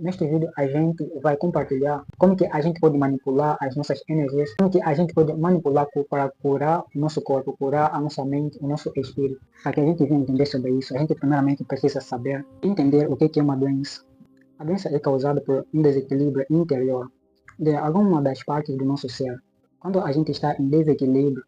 neste vídeo a gente vai compartilhar como que a gente pode manipular as nossas energias, como que a gente pode manipular para curar o nosso corpo, curar a nossa mente, o nosso espírito. Para que a gente venha entender sobre isso, a gente primeiramente precisa saber, entender o que é uma doença. A doença é causada por um desequilíbrio interior de alguma das partes do nosso ser. Quando a gente está em desequilíbrio,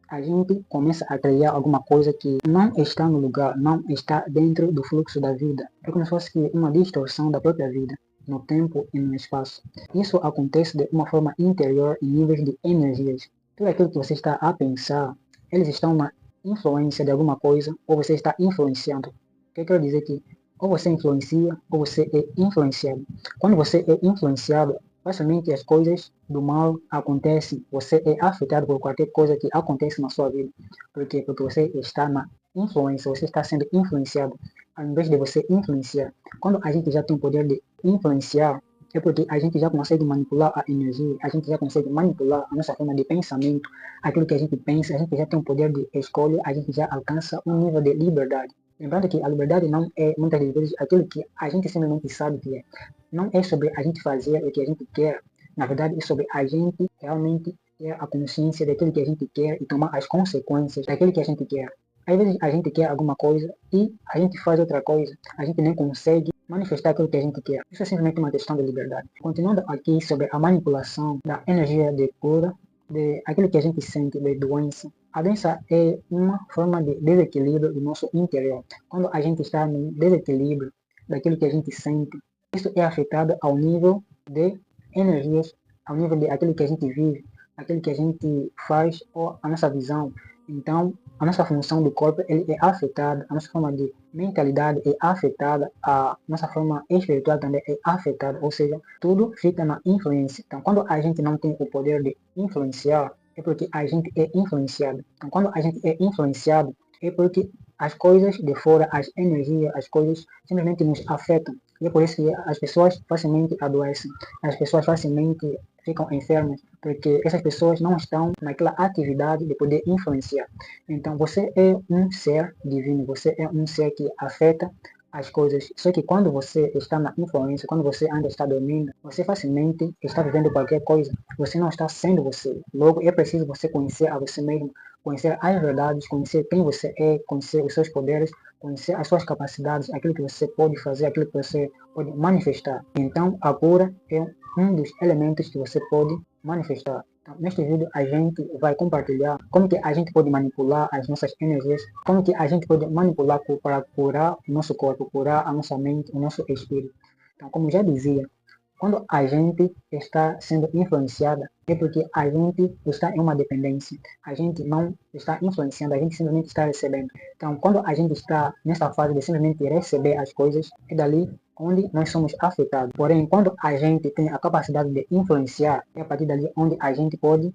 a gente começa a criar alguma coisa que não está no lugar, não está dentro do fluxo da vida. É como se fosse uma distorção da própria vida, no tempo e no espaço. Isso acontece de uma forma interior em níveis de energias. Tudo aquilo que você está a pensar, eles estão na influência de alguma coisa, ou você está influenciando. O que eu quero dizer que ou você influencia, ou você é influenciado. Quando você é influenciado, facilmente as coisas do mal acontecem, você é afetado por qualquer coisa que acontece na sua vida. Por quê? Porque você está na influência, você está sendo influenciado, ao invés de você influenciar. Quando a gente já tem o poder de influenciar, é porque a gente já consegue manipular a energia, a gente já consegue manipular a nossa forma de pensamento, aquilo que a gente pensa, a gente já tem o poder de escolha, a gente já alcança um nível de liberdade. Lembrando que a liberdade não é, muitas das vezes, aquilo que a gente simplesmente sabe que é. Não é sobre a gente fazer o que a gente quer, na verdade é sobre a gente realmente ter a consciência daquilo que a gente quer e tomar as consequências daquilo que a gente quer. Às vezes a gente quer alguma coisa e a gente faz outra coisa, a gente nem consegue manifestar aquilo que a gente quer. Isso é simplesmente uma questão de liberdade. Continuando aqui sobre a manipulação da energia de cura, de aquilo que a gente sente de doença. A doença é uma forma de desequilíbrio do nosso interior. Quando a gente está no desequilíbrio daquilo que a gente sente, isso é afetado ao nível de energias, ao nível de aquilo que a gente vive, aquilo que a gente faz, ou a nossa visão. Então, a nossa função do corpo ele é afetada, a nossa forma de mentalidade é afetada, a nossa forma espiritual também é afetada, ou seja, tudo fica na influência. Então, quando a gente não tem o poder de influenciar, é porque a gente é influenciado. Então, quando a gente é influenciado, é porque as coisas de fora, as energias, as coisas simplesmente nos afetam. E é por isso que as pessoas facilmente adoecem, as pessoas facilmente ficam enfermas, porque essas pessoas não estão naquela atividade de poder influenciar. Então, você é um ser divino, você é um ser que afeta as coisas. Só que quando você está na influência, quando você ainda está dormindo, você facilmente está vivendo qualquer coisa. Você não está sendo você. Logo, é preciso você conhecer a você mesmo, conhecer as verdades, conhecer quem você é, conhecer os seus poderes, conhecer as suas capacidades, aquilo que você pode fazer, aquilo que você pode manifestar. Então, a cura é um dos elementos que você pode manifestar. Então, neste vídeo, a gente vai compartilhar como que a gente pode manipular as nossas energias, como que a gente pode manipular para curar o nosso corpo, curar a nossa mente, o nosso espírito. Então, como já dizia, quando a gente está sendo influenciada, é porque a gente está em uma dependência. A gente não está influenciando, a gente simplesmente está recebendo. Então, quando a gente está nessa fase de simplesmente receber as coisas, é dali onde nós somos afetados. Porém, quando a gente tem a capacidade de influenciar, é a partir dali onde a gente pode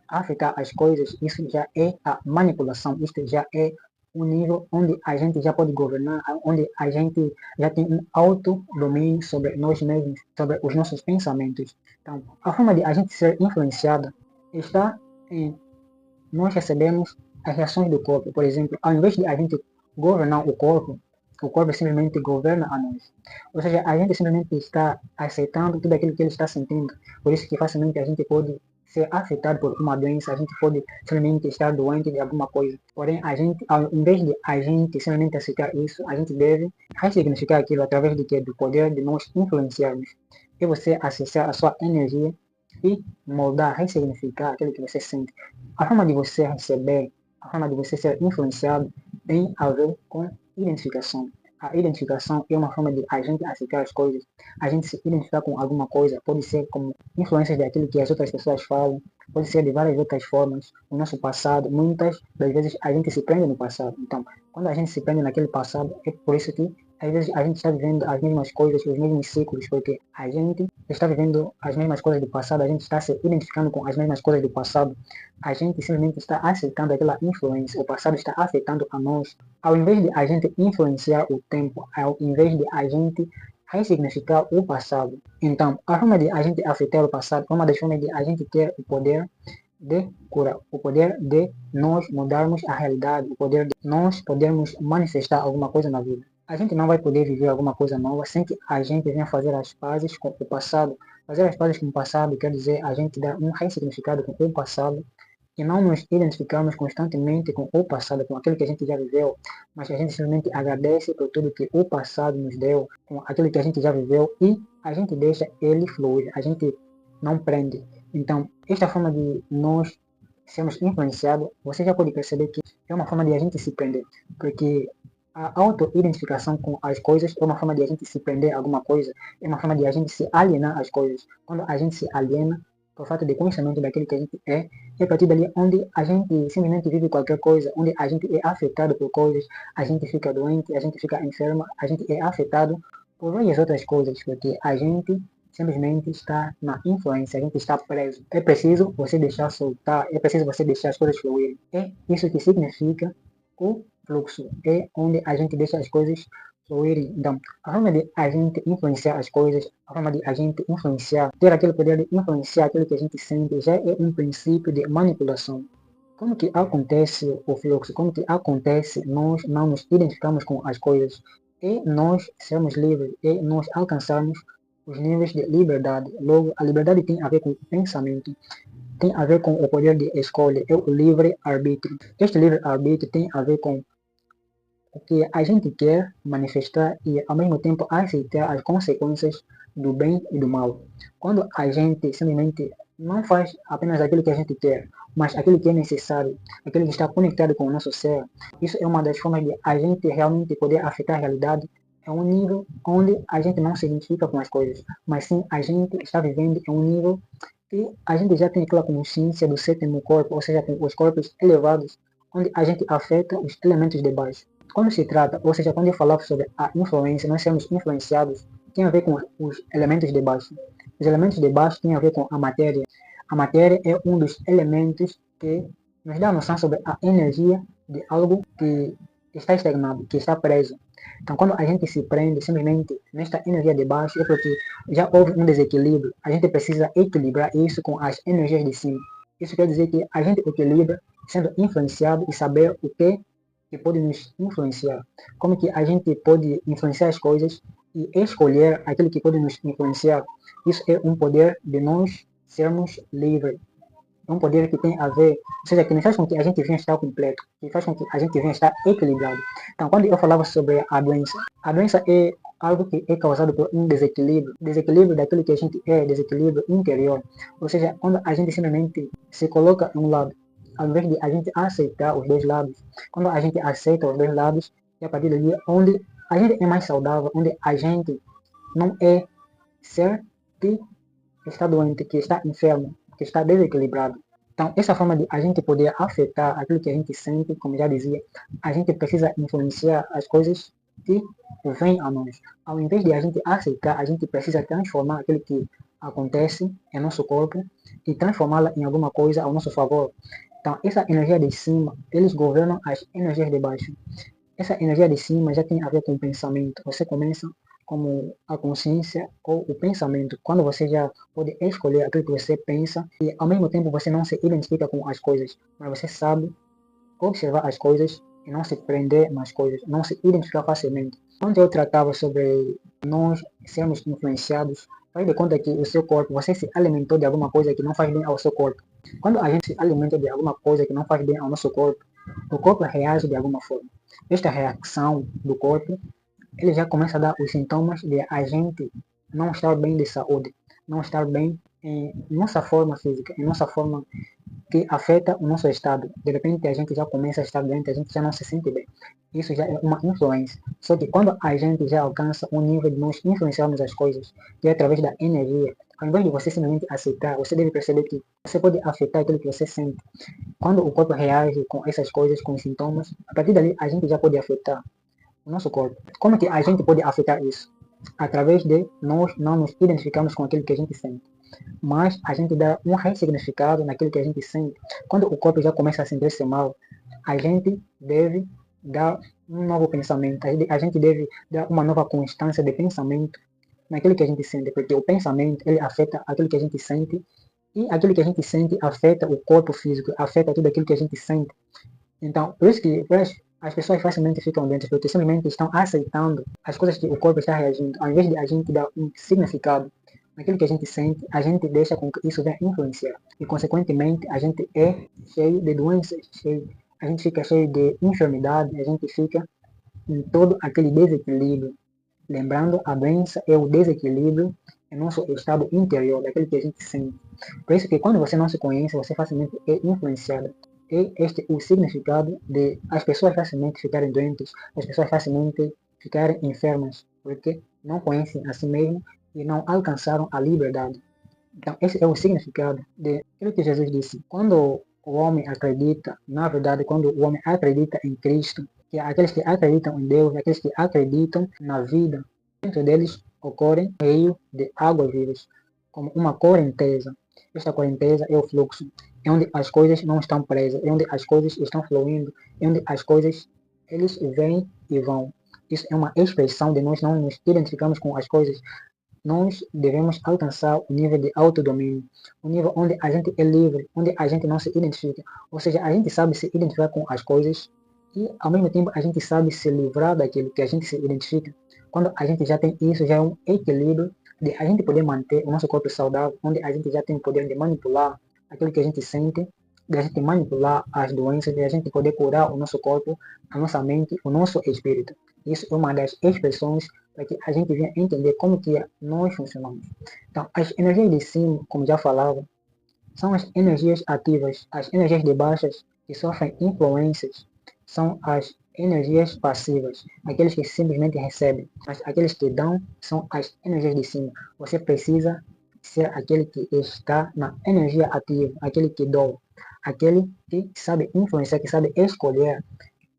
afetar as coisas. Isso já é a manipulação, isso já é um nível onde a gente já pode governar, onde a gente já tem um autodomínio sobre nós mesmos, sobre os nossos pensamentos. Então, a forma de a gente ser influenciada está em nós recebemos as reações do corpo. Por exemplo, ao invés de a gente governar o corpo simplesmente governa a nós. Ou seja, a gente simplesmente está aceitando tudo aquilo que ele está sentindo. Por isso que facilmente a gente pode ser afetado por uma doença, a gente pode simplesmente estar doente de alguma coisa. Porém, a gente, ao invés de a gente simplesmente aceitar isso, a gente deve ressignificar aquilo através de que? Do poder de nós influenciarmos. E você acessar a sua energia e moldar, ressignificar aquilo que você sente. A forma de você receber, a forma de você ser influenciado tem a ver com identificação. A identificação é uma forma de a gente aceitar as coisas, a gente se identificar com alguma coisa, pode ser como influências daquilo que as outras pessoas falam, pode ser de várias outras formas. O nosso passado, muitas das vezes a gente se prende no passado. Então, quando a gente se prende naquele passado, é por isso que às vezes a gente está vivendo as mesmas coisas, os mesmos ciclos, porque a gente está vivendo as mesmas coisas do passado, a gente está se identificando com as mesmas coisas do passado, a gente simplesmente está aceitando aquela influência, o passado está afetando a nós. Ao invés de a gente influenciar o tempo, ao invés de a gente ressignificar o passado. Então, a forma de a gente afetar o passado é uma das formas de a gente ter o poder de cura, o poder de nós mudarmos a realidade, o poder de nós podermos manifestar alguma coisa na vida. A gente não vai poder viver alguma coisa nova sem que a gente venha fazer as pazes com o passado. Fazer as pazes com o passado quer dizer a gente dar um ressignificado com o passado e não nos identificamos constantemente com o passado, com aquilo que a gente já viveu, mas a gente simplesmente agradece por tudo que o passado nos deu, com aquilo que a gente já viveu e a gente deixa ele fluir, a gente não prende. Então, esta forma de nós sermos influenciados, você já pode perceber que é uma forma de a gente se prender, porque a auto-identificação com as coisas é uma forma de a gente se prender a alguma coisa, é uma forma de a gente se alienar às coisas. Quando a gente se aliena, por falta de conhecimento daquilo que a gente é a partir dali onde a gente simplesmente vive qualquer coisa, onde a gente é afetado por coisas, a gente fica doente, a gente fica enferma, a gente é afetado por várias outras coisas, porque a gente simplesmente está na influência, a gente está preso. É preciso você deixar soltar, é preciso você deixar as coisas fluírem. É isso que significa o fluxo, é onde a gente deixa as coisas fluírem. Então, a forma de a gente influenciar as coisas, a forma de a gente influenciar, ter aquele poder de influenciar aquilo que a gente sente, já é um princípio de manipulação. Como que acontece o fluxo? Como que acontece nós não nos identificamos com as coisas? E nós sermos livres, e nós alcançarmos os níveis de liberdade. Logo, a liberdade tem a ver com o pensamento, tem a ver com o poder de escolha, é o livre-arbítrio. Este livre-arbítrio tem a ver com o que a gente quer manifestar e, ao mesmo tempo, aceitar as consequências do bem e do mal. Quando a gente simplesmente não faz apenas aquilo que a gente quer, mas aquilo que é necessário, aquilo que está conectado com o nosso ser, isso é uma das formas de a gente realmente poder afetar a realidade. É um nível onde a gente não se identifica com as coisas, mas sim a gente está vivendo em um nível que a gente já tem aquela consciência do sétimo corpo, ou seja, com os corpos elevados, onde a gente afeta os elementos de baixo. Quando se trata, ou seja, quando eu falava sobre a influência, nós sermos influenciados, tem a ver com os elementos de baixo. Os elementos de baixo têm a ver com a matéria. A matéria é um dos elementos que nos dá a noção sobre a energia de algo que está estagnado, que está preso. Então, quando a gente se prende simplesmente nesta energia de baixo, é porque já houve um desequilíbrio. A gente precisa equilibrar isso com as energias de cima. Isso quer dizer que a gente equilibra sendo influenciado e saber o que pode nos influenciar. Como que a gente pode influenciar as coisas e escolher aquilo que pode nos influenciar. Isso é um poder de nós sermos livres. É um poder que tem a ver, ou seja, que nos faz com que a gente venha estar completo, que faz com que a gente venha estar equilibrado. Então, quando eu falava sobre a doença é algo que é causado por um desequilíbrio daquilo que a gente é, desequilíbrio interior. Ou seja, quando a gente simplesmente se coloca em um lado, ao invés de a gente aceitar os dois lados, quando a gente aceita os dois lados, é a partir dali onde a gente é mais saudável, onde a gente não é ser que está doente, que está enfermo, que está desequilibrado. Então, essa forma de a gente poder afetar aquilo que a gente sente, como já dizia, a gente precisa influenciar as coisas que vêm a nós. Ao invés de a gente aceitar, a gente precisa transformar aquilo que acontece em nosso corpo e transformá-la em alguma coisa ao nosso favor. Então, essa energia de cima, eles governam as energias de baixo. Essa energia de cima já tem a ver com o pensamento. Você começa como a consciência ou o pensamento, quando você já pode escolher aquilo que você pensa e ao mesmo tempo você não se identifica com as coisas, mas você sabe observar as coisas e não se prender nas coisas, não se identificar facilmente. Quando eu tratava sobre nós sermos influenciados, faz de conta que o seu corpo, você se alimentou de alguma coisa que não faz bem ao seu corpo. Quando a gente se alimenta de alguma coisa que não faz bem ao nosso corpo, o corpo reage de alguma forma. Esta reação do corpo, ele já começa a dar os sintomas de a gente não estar bem de saúde, não estar bem em nossa forma física, em nossa forma que afeta o nosso estado. De repente a gente já começa a estar doente, a gente já não se sente bem. Isso já é uma influência. Só que quando a gente já alcança um nível de nós influenciarmos as coisas, que é através da energia, ao invés de você simplesmente aceitar, você deve perceber que você pode afetar aquilo que você sente. Quando o corpo reage com essas coisas, com os sintomas, a partir dali a gente já pode afetar o nosso corpo. Como que a gente pode afetar isso? Através de nós não nos identificarmos com aquilo que a gente sente, mas a gente dá um ressignificado naquilo que a gente sente. Quando o corpo já começa a sentir-se mal, a gente deve dar um novo pensamento, a gente deve dar uma nova constância de pensamento naquilo que a gente sente, porque o pensamento ele afeta aquilo que a gente sente e aquilo que a gente sente afeta o corpo físico, afeta tudo aquilo que a gente sente. Então, por isso que As pessoas facilmente ficam doentes porque simplesmente estão aceitando as coisas que o corpo está reagindo, ao invés de a gente dar um significado naquilo que a gente sente, a gente deixa com que isso venha influenciar. E, consequentemente, a gente é cheio de doenças, a gente fica cheio de enfermidade, a gente fica em todo aquele desequilíbrio. Lembrando, a doença é o desequilíbrio em nosso estado interior, daquilo que a gente sente. Por isso que quando você não se conhece, você facilmente é influenciado. E este é o significado de as pessoas facilmente ficarem doentes, as pessoas facilmente ficarem enfermas, porque não conhecem a si mesmo e não alcançaram a liberdade. Então, esse é o significado de aquilo que Jesus disse. Quando o homem acredita, na verdade, quando o homem acredita em Cristo, que aqueles que acreditam em Deus, aqueles que acreditam na vida, dentro deles ocorrem meio de águas vivas, como uma correnteza. Esta correnteza é o fluxo, é onde as coisas não estão presas, é onde as coisas estão fluindo, é onde as coisas, eles vêm e vão. Isso é uma expressão de nós não nos identificamos com as coisas. Nós devemos alcançar o nível de autodomínio, o nível onde a gente é livre, onde a gente não se identifica. Ou seja, a gente sabe se identificar com as coisas e, ao mesmo tempo, a gente sabe se livrar daquilo que a gente se identifica. Quando a gente já tem isso, já é um equilíbrio de a gente poder manter o nosso corpo saudável, onde a gente já tem o poder de manipular aquilo que a gente sente, de a gente manipular as doenças, de a gente poder curar o nosso corpo, a nossa mente, o nosso espírito. Isso é uma das expressões para que a gente venha entender como que nós funcionamos. Então, as energias de cima, como já falava, são as energias ativas. As energias de baixas, que sofrem influências, são as energias passivas, aqueles que simplesmente recebem. Mas aqueles que dão são as energias de cima. Você precisa ser aquele que está na energia ativa, aquele que doa, aquele que sabe influenciar, que sabe escolher,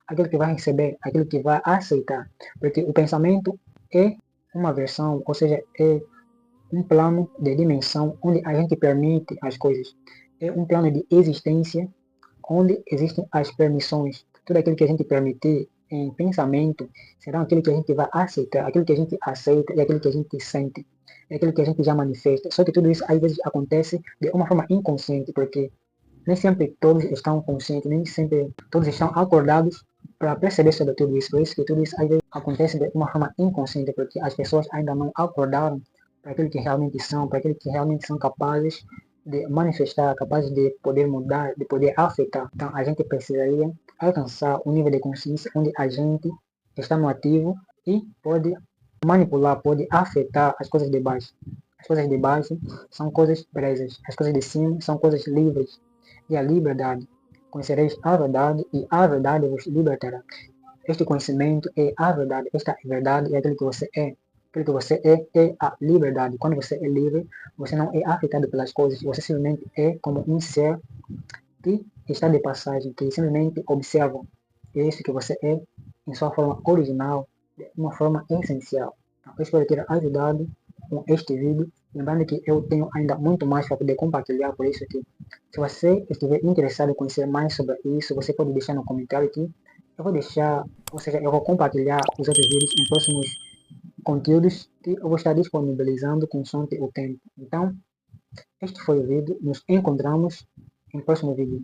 aquele que vai receber, aquele que vai aceitar. Porque o pensamento é uma versão, ou seja, é um plano de dimensão onde a gente permite as coisas. É um plano de existência onde existem as permissões. Tudo aquilo que a gente permitir em pensamento será aquilo que a gente vai aceitar, aquilo que a gente aceita e aquilo que a gente sente, é aquilo que a gente já manifesta. Só que tudo isso às vezes acontece de uma forma inconsciente, porque nem sempre todos estão conscientes, nem sempre todos estão acordados para perceber sobre tudo isso. Por isso que tudo isso às vezes acontece de uma forma inconsciente, porque as pessoas ainda não acordaram para aquilo que realmente são, para aquilo que realmente são capazes de manifestar, capazes de poder mudar, de poder afetar. Então a gente precisaria alcançar um nível de consciência onde a gente está no ativo e pode manipular, pode afetar as coisas de baixo. As coisas de baixo são coisas presas, as coisas de cima são coisas livres. E a liberdade. Conhecereis a verdade e a verdade vos libertará. Este conhecimento é a verdade. Esta verdade é aquilo que você é. Aquilo que você é a liberdade. Quando você é livre, você não é afetado pelas coisas. Você simplesmente é como um ser que está de passagem, que simplesmente observa. É isso que você é em sua forma original, de uma forma essencial. Então, eu espero ter ajudado com este vídeo. Lembrando que eu tenho ainda muito mais para poder compartilhar, por isso que se você estiver interessado em conhecer mais sobre isso, você pode deixar no comentário aqui. Eu vou deixar, ou seja, eu vou compartilhar os outros vídeos em próximos conteúdos que eu vou estar disponibilizando consoante o tempo. Então, este foi o vídeo. Nos encontramos em próximo vídeo.